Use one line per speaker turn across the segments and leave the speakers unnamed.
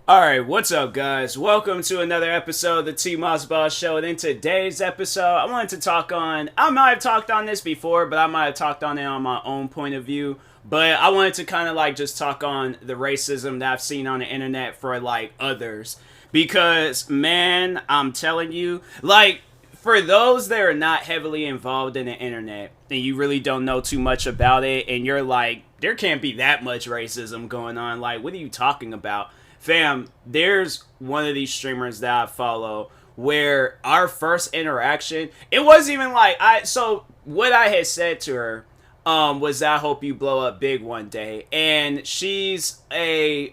Alright, what's up guys? Welcome to another episode of the TMossBoss Show, and in today's episode, I wanted to talk on, I might have talked on this before, but I might have talked on it on my own point of view, but I wanted to kind of like just talk on the racism that I've seen on the internet for like others, because man, I'm telling you, like, for those that are not heavily involved in the internet, and you really don't know too much about it, and you're like, there can't be that much racism going on, like, what are you talking about? Fam, there's one of these streamers that I follow where our first interaction, it wasn't even like, so what I had said to her, was that I hope you blow up big one day. And she's a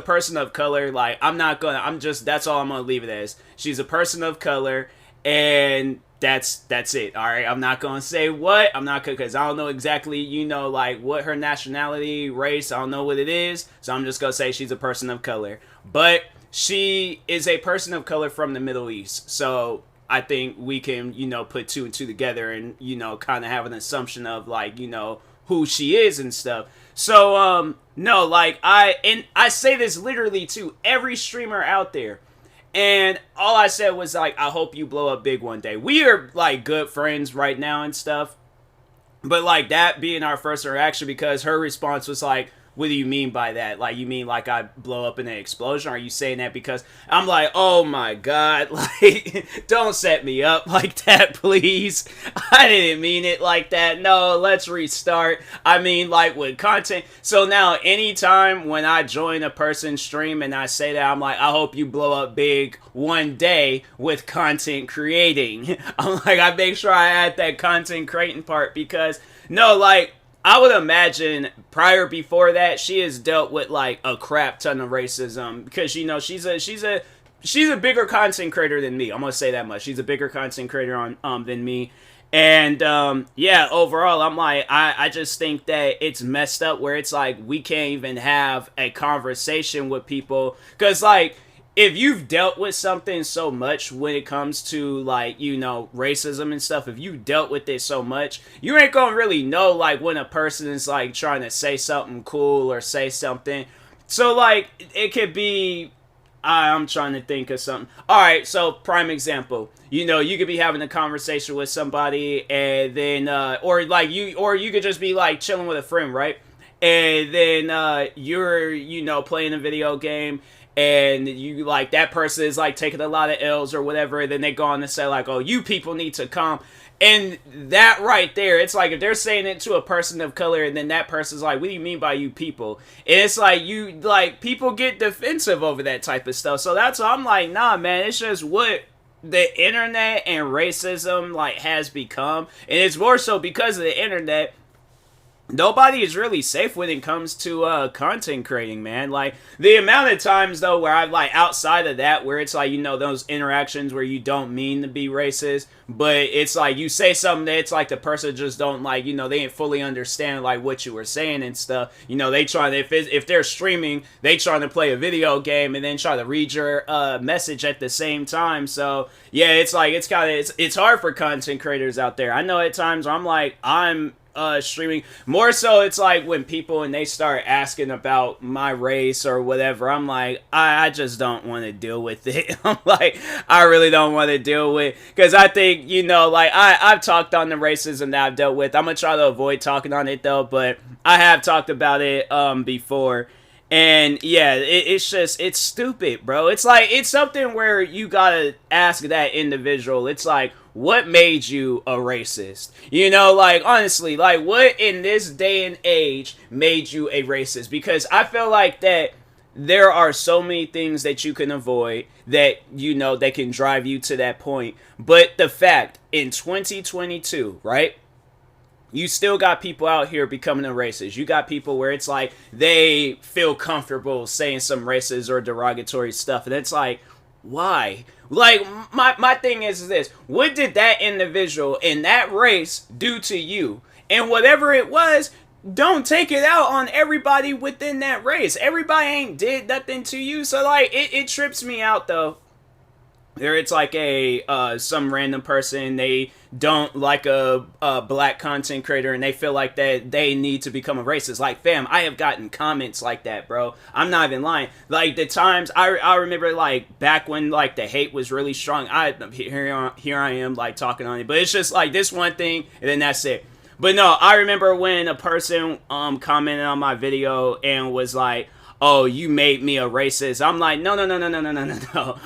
person of color. Like, that's all I'm gonna leave it as. She's a person of color, and that's it. All right, I'm not gonna say what. I'm not gonna, because I don't know exactly, like what her nationality, race. I don't know what it is, so I'm just gonna say she's a person of color. But she is a person of color from the Middle East, so I think we can, put two and two together and kind of have an assumption of like who she is and stuff. So no, like I say this literally to every streamer out there. And all I said was, like, I hope you blow up big one day. We are, like, good friends right now and stuff. But, like, that being our first interaction, because her response was, like, what do you mean by that? Like, you mean, like, I blow up in an explosion? Are you saying that because... I'm like, oh, my God. Like, don't set me up like that, please. I didn't mean it like that. No, let's restart. I mean, like, with content. So now, anytime when I join a person's stream and I say that, I'm like, I hope you blow up big one day with content creating. I'm like, I make sure I add that content creating part because, no, like... I would imagine before that, she has dealt with like a crap ton of racism because she's a bigger content creator than me. I'm gonna say that much. She's a bigger content creator than me, and yeah, overall, I'm like I just think that it's messed up where it's like we can't even have a conversation with people because like. If you've dealt with something so much when it comes to, like, racism and stuff, if you dealt with it so much, you ain't gonna really know, like, when a person is, like, trying to say something cool or say something. So, like, it could be... I'm trying to think of something. Alright, so, prime example. You could be having a conversation with somebody, and then, or you could just be, like, chilling with a friend, right? And then, you're, playing a video game, and you like that person is like taking a lot of L's or whatever, and then they go on to say like, oh, you people need to calm. And that right there, it's like if they're saying it to a person of color and then that person's like, what do you mean by you people? And it's like people get defensive over that type of stuff. So that's why I'm like, nah, man, it's just what the internet and racism like has become. And it's more so because of the internet. Nobody is really safe when it comes to content creating, man. Like, the amount of times, though, where I've, like, outside of that, where it's, like, those interactions where you don't mean to be racist, but it's, like, you say something that it's, like, the person just don't, like, they didn't fully understand, like, what you were saying and stuff. They try to, if they're streaming, they trying to play a video game and then try to read your message at the same time. So, yeah, it's, like, it's hard for content creators out there. I know at times where I'm, like, streaming more so it's like when people and they start asking about my race or whatever, I'm like I just don't want to deal with it. I'm like I really don't want to deal with because I think like I've talked on the racism that I've dealt with. I'm gonna try to avoid talking on it though, but I have talked about it before. And yeah, it's stupid, bro. It's like, it's something where you gotta ask that individual. It's like, what made you a racist? Like, honestly, like, what in this day and age made you a racist? Because I feel like that there are so many things that you can avoid that, that can drive you to that point. But the fact, in 2022, right? You still got people out here becoming a racist. You got people where it's like they feel comfortable saying some racist or derogatory stuff. And it's like, why? Like, my thing is this. What did that individual in that race do to you? And whatever it was, don't take it out on everybody within that race. Everybody ain't did nothing to you. So, like, it trips me out, though. There it's like a some random person, they don't like a black content creator, and they feel like that they need to become a racist. Like, fam, I have gotten comments like that, bro. I'm not even lying. Like, the times I remember, like, back when like the hate was really strong, here I am like talking on it, but it's just like this one thing and then that's it. But no, I remember when a person commented on my video and was like, oh, you made me a racist. I'm like, no.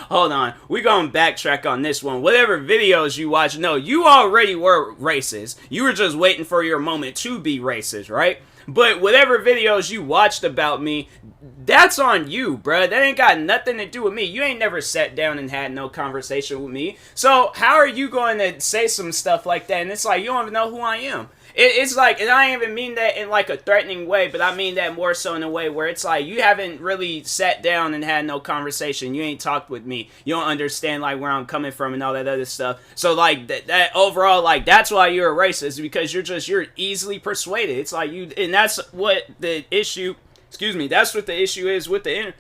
Hold on. We're going to backtrack on this one. Whatever videos you watch, no, you already were racist. You were just waiting for your moment to be racist, right? But whatever videos you watched about me, that's on you, bruh. That ain't got nothing to do with me. You ain't never sat down and had no conversation with me. So how are you going to say some stuff like that? And it's like, you don't even know who I am. It's like, and I don't even mean that in like a threatening way, but I mean that more so in a way where it's like, you haven't really sat down and had no conversation. You ain't talked with me. You don't understand like where I'm coming from and all that other stuff. So like that overall, like that's why you're a racist, because you're easily persuaded. It's like you, and that's what the issue, that's what the issue is with the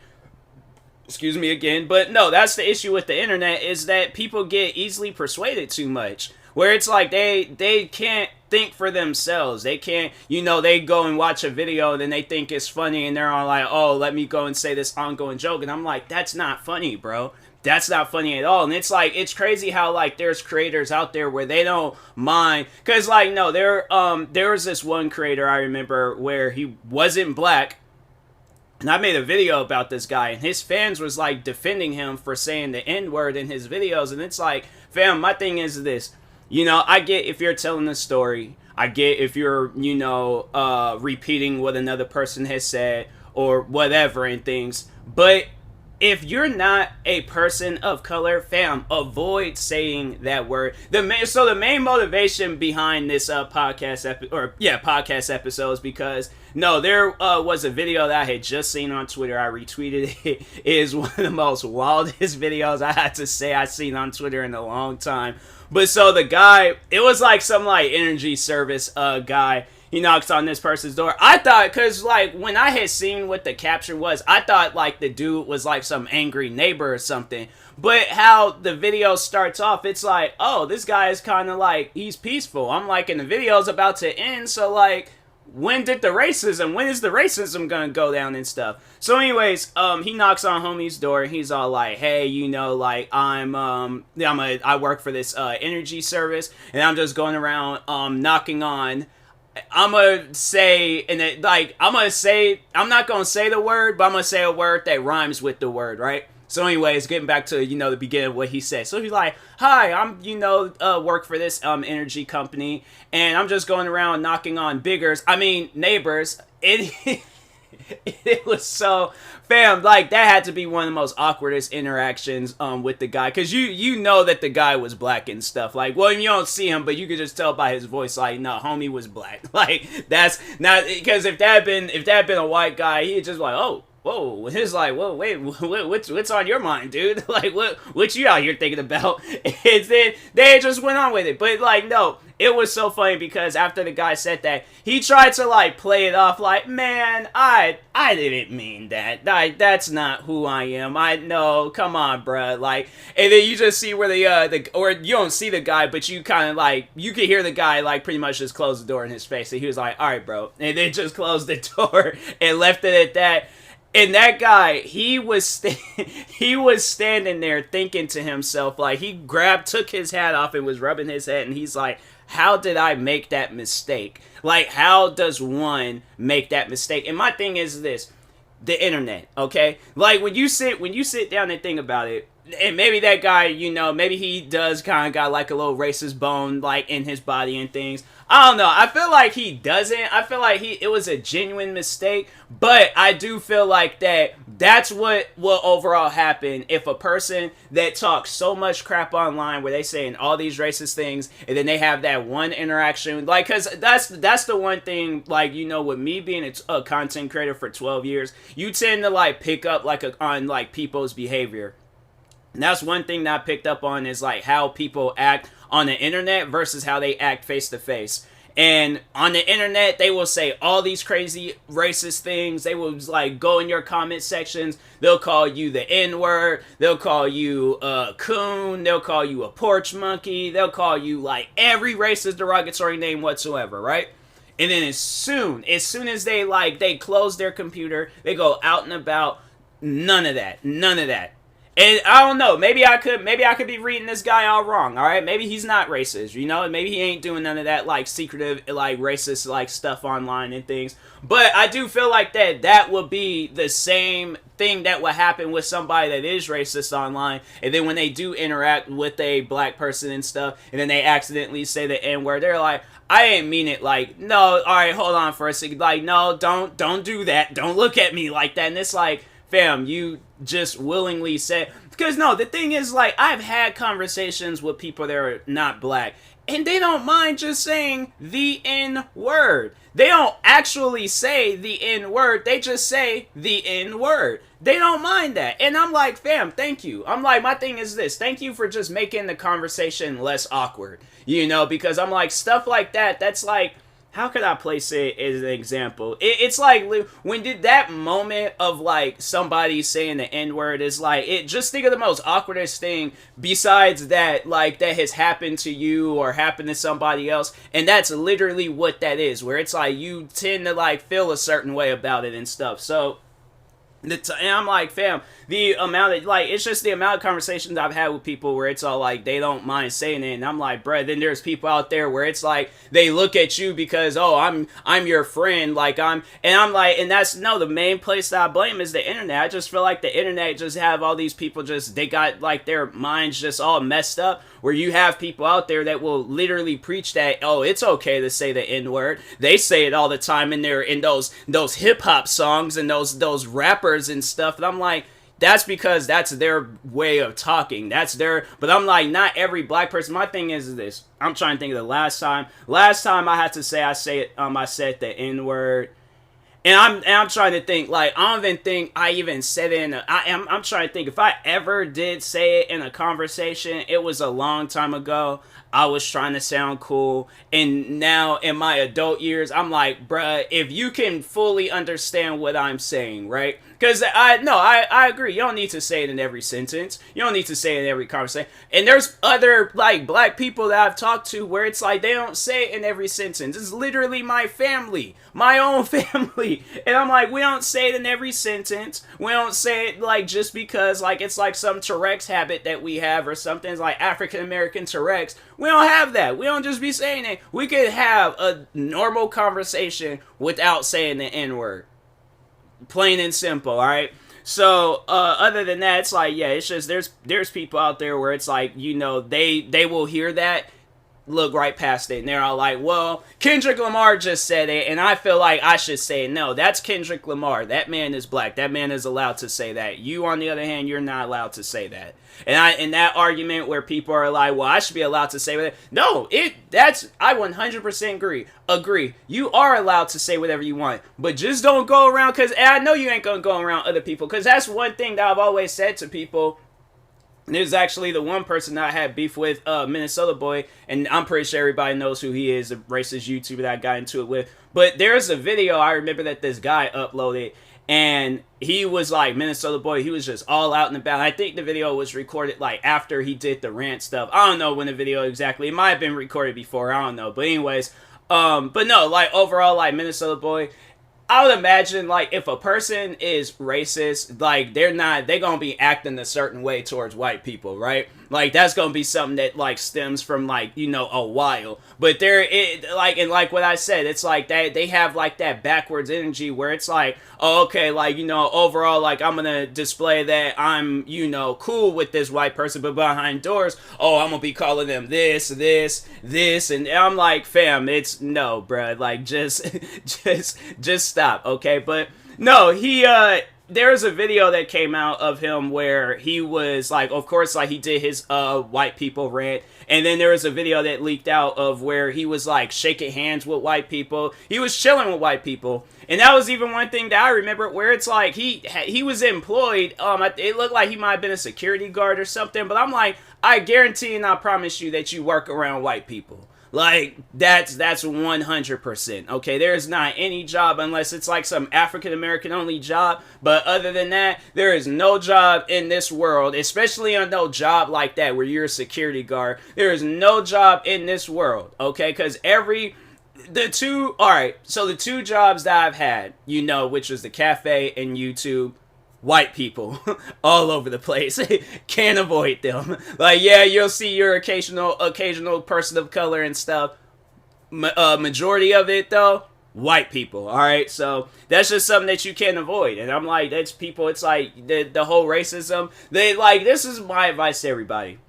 excuse me again, but no, that's the issue with the internet, is that people get easily persuaded too much. Where it's like they can't think for themselves. They can't, they go and watch a video and then they think it's funny and they're all like, oh, let me go and say this ongoing joke. And I'm like, that's not funny, bro. That's not funny at all. And it's like, it's crazy how like there's creators out there where they don't mind. Cause like, no, there was this one creator I remember where he wasn't black. And I made a video about this guy, and his fans was like defending him for saying the N-word in his videos. And it's like, fam, my thing is this. I get if you're telling a story. I get if you're, repeating what another person has said or whatever and things. But if you're not a person of color, fam, avoid saying that word. The main motivation behind this podcast episode is because there was a video that I had just seen on Twitter. I retweeted it. It is one of the most wildest videos I had to say I've seen on Twitter in a long time. But so the guy, it was like some like energy service guy. He knocks on this person's door. I thought, because like when I had seen what the caption was, I thought like the dude was like some angry neighbor or something. But how the video starts off, it's like, oh, this guy is kind of like, he's peaceful. I'm like, and the video's about to end, so like, when is the racism gonna go down and stuff? So anyways, he knocks on homie's door and he's all like, hey, like I work for this energy service and I'm just going around knocking on. I'm not gonna say the word, but I'm gonna say a word that rhymes with the word, right? So anyways, getting back to, the beginning of what he said. So he's like, hi, I'm, work for this energy company, and I'm just going around knocking on neighbors. It was so, fam, like, that had to be one of the most awkwardest interactions with the guy, because you know that the guy was black and stuff. Like, well, you don't see him, but you could just tell by his voice, like, no, homie was black. Like, that's not, because if that had been a white guy, he'd just like, oh, whoa, it's like, whoa, wait, what's on your mind, dude? Like, what you out here thinking about? And then they just went on with it. But, like, no, it was so funny because after the guy said that, he tried to, like, play it off like, man, I didn't mean that. That's not who I am. I know, come on, bruh. Like, and then you just see where or you don't see the guy, but you kind of, like, you could hear the guy, like, pretty much just close the door in his face. And he was like, all right, bro. And then just closed the door and left it at that. And that guy, he was standing there thinking to himself, like, he took his hat off and was rubbing his head, and he's like, how did I make that mistake? Like, how does one make that mistake? And my thing is this, the internet, okay? Like, when you sit down and think about it, and maybe that guy, maybe he does kind of got like a little racist bone, like, in his body and things. I don't know. I feel like he doesn't. I feel like it was a genuine mistake, but I do feel like that's what will overall happen if a person that talks so much crap online where they saying all these racist things and then they have that one interaction, like, cause that's the one thing, like, with me being a content creator for 12 years, you tend to like pick up on like people's behavior. And that's one thing that I picked up on is like how people act on the internet versus how they act face to face. And on the internet, they will say all these crazy racist things. They will like go in your comment sections. They'll call you the N-word. They'll call you a coon. They'll call you a porch monkey. They'll call you like every racist derogatory name whatsoever, right? And then as soon as they close their computer, they go out and about. None of that. And I don't know. Maybe I could be reading this guy all wrong. All right, maybe he's not racist. You know, maybe he ain't doing none of that like secretive, like racist, like stuff online and things. But I do feel like that would be the same thing that would happen with somebody that is racist online, and then when they do interact with a black person and stuff, and then they accidentally say the N-word, they're like, I didn't mean it. Like, no, all right, hold on for a second. Like, no, don't do that. Don't look at me like that. And it's like, fam, you just willingly said, because no, the thing is, like, I've had conversations with people that are not black, and they don't mind just saying the N-word. They don't actually say the N-word, they just say the N-word. They don't mind that. And I'm like, fam, thank you. I'm like, my thing is this, thank you for just making the conversation less awkward, you know, because I'm like, stuff like that, that's like, how could I place it as an example? It's like when did that moment of like somebody saying the N-word is like, it just think of the most awkwardest thing besides that, like that has happened to you or happened to somebody else, and that's literally what that is, where it's like you tend to like feel a certain way about it and stuff. So and I'm like, fam, the amount of, like, it's just the amount of conversations I've had with people where it's all like, they don't mind saying it, and I'm like, bruh, then there's people out there where it's like, they look at you because, oh, I'm your friend, like, and I'm like, and that's, no, the main place that I blame is the internet. I just feel like the internet just have all these people just, they got, like, their minds just all messed up, where you have people out there that will literally preach that, oh, it's okay to say the N-word. They say it all the time in those hip-hop songs and those rappers and stuff, and I'm like, that's because that's their way of talking. That's their, but I'm like, not every black person. My thing is this. I'm trying to think of the last time I had to say I said the N-word. And I'm trying to think, like, I don't even think I even said it I'm trying to think, if I ever did say it in a conversation, it was a long time ago. I was trying to sound cool, and now in my adult years, I'm like, bruh, if you can fully understand what I'm saying, right? Because I agree, you don't need to say it in every sentence, you don't need to say it in every conversation, and there's other, like, black people that I've talked to where it's like, they don't say it in every sentence. It's literally my family, my own family, and I'm like, we don't say it in every sentence, we don't say it, like, just because, like, it's like some Tourette's habit that we have, or something, it's like African-American Tourette's. We don't have that. We don't just be saying it. We could have a normal conversation without saying the N-word. Plain and simple, alright? So, other than that, it's like, yeah, it's just, there's people out there where it's like, you know, they will hear that, look right past it, and they're all like, well, Kendrick Lamar just said it, and I feel like I should say it. No, that's Kendrick Lamar. That man is black. That man is allowed to say that. You, on the other hand, you're not allowed to say that. And in that argument where people are like, well, I should be allowed to say that. No, I 100% agree. You are allowed to say whatever you want, but just don't go around, because I know you ain't gonna go around other people, because that's one thing that I've always said to people. There's actually the one person that I had beef with, Minnesota Boy, and I'm pretty sure everybody knows who he is, a racist YouTuber that I got into it with. But there's a video I remember that this guy uploaded, and he was like, Minnesota Boy, he was just all out and about. I think the video was recorded like after he did the rant stuff. I don't know when the video exactly, it might have been recorded before, I don't know. But anyways, but no, like overall, like Minnesota Boy, I would imagine, like, if a person is racist, like, they're gonna be acting a certain way towards white people, right? Like, that's gonna be something that, like, stems from, like, you know, a while. But like what I said, it's like they have, like, that backwards energy where it's like, oh, okay, like, you know, overall, like, I'm gonna display that I'm, you know, cool with this white person, but behind doors, oh, I'm gonna be calling them this, and I'm like, fam, it's, no, bruh, like, just stop, okay? But no, there's a video that came out of him where he was like, of course, like, he did his white people rant, and then there was a video that leaked out of where he was like shaking hands with white people. He was chilling with white people, and that was even one thing that I remember where it's like he was employed. It looked like he might have been a security guard or something, but I'm like, I guarantee and I promise you that you work around white people. Like, that's 100%. Okay, there is not any job unless it's like some African American only job. But other than that, there is no job in this world, especially on no job like that where you're a security guard. There is no job in this world. Okay, because the two jobs that I've had, which was the cafe and YouTube, white people all over the place. Can't avoid them. Like, yeah, you'll see your occasional person of color and stuff. Majority of it, though, white people. All right, so that's just something that you can't avoid. And I'm like, that's people. It's like the whole racism. This is my advice to everybody.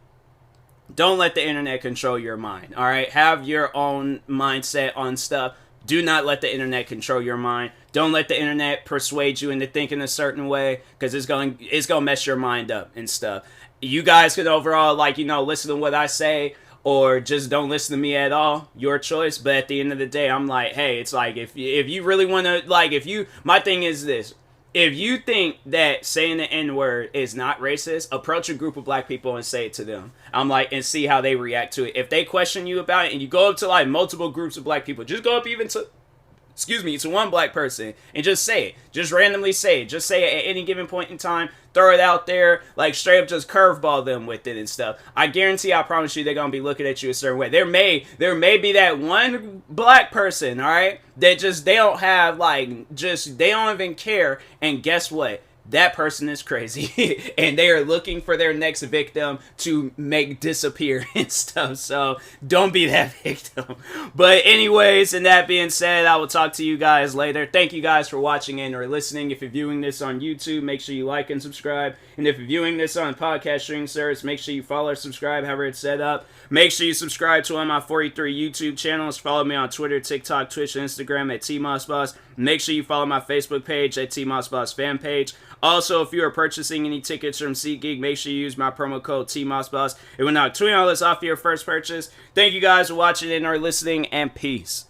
Don't let the internet control your mind. All right, have your own mindset on stuff. Do not let the internet control your mind. Don't let the internet persuade you into thinking a certain way, because it's going to mess your mind up and stuff. You guys can overall, listen to what I say, or just don't listen to me at all. Your choice. But at the end of the day, I'm like, hey, it's like, if you really want to, my thing is this. If you think that saying the N-word is not racist, approach a group of black people and say it to them. I'm like, and see how they react to it. If they question you about it, and you go up to multiple groups of black people, just go up even to one black person and just say it. Just randomly say it. Just say it at any given point in time. Throw it out there, straight up just curveball them with it and stuff. I promise you, they're going to be looking at you a certain way. There may be that one black person, all right, that they don't have, they don't even care. And guess what? That person is crazy and they are looking for their next victim to make disappear and stuff. So don't be that victim. But anyways, and that being said, I will talk to you guys later. Thank you guys for watching and or listening. If you're viewing this on YouTube, make sure you like and subscribe. And if you're viewing this on podcast streaming service, make sure you follow or subscribe, however it's set up. Make sure you subscribe to one of my 43 YouTube channels. Follow me on Twitter, TikTok, Twitch, and Instagram at TMossBoss. Make sure you follow my Facebook page at TMossBoss fan page. Also, if you are purchasing any tickets from GEEK, make sure you use my promo code TMossBoss. It will knock $20 off your first purchase. Thank you guys for watching and or listening, and peace.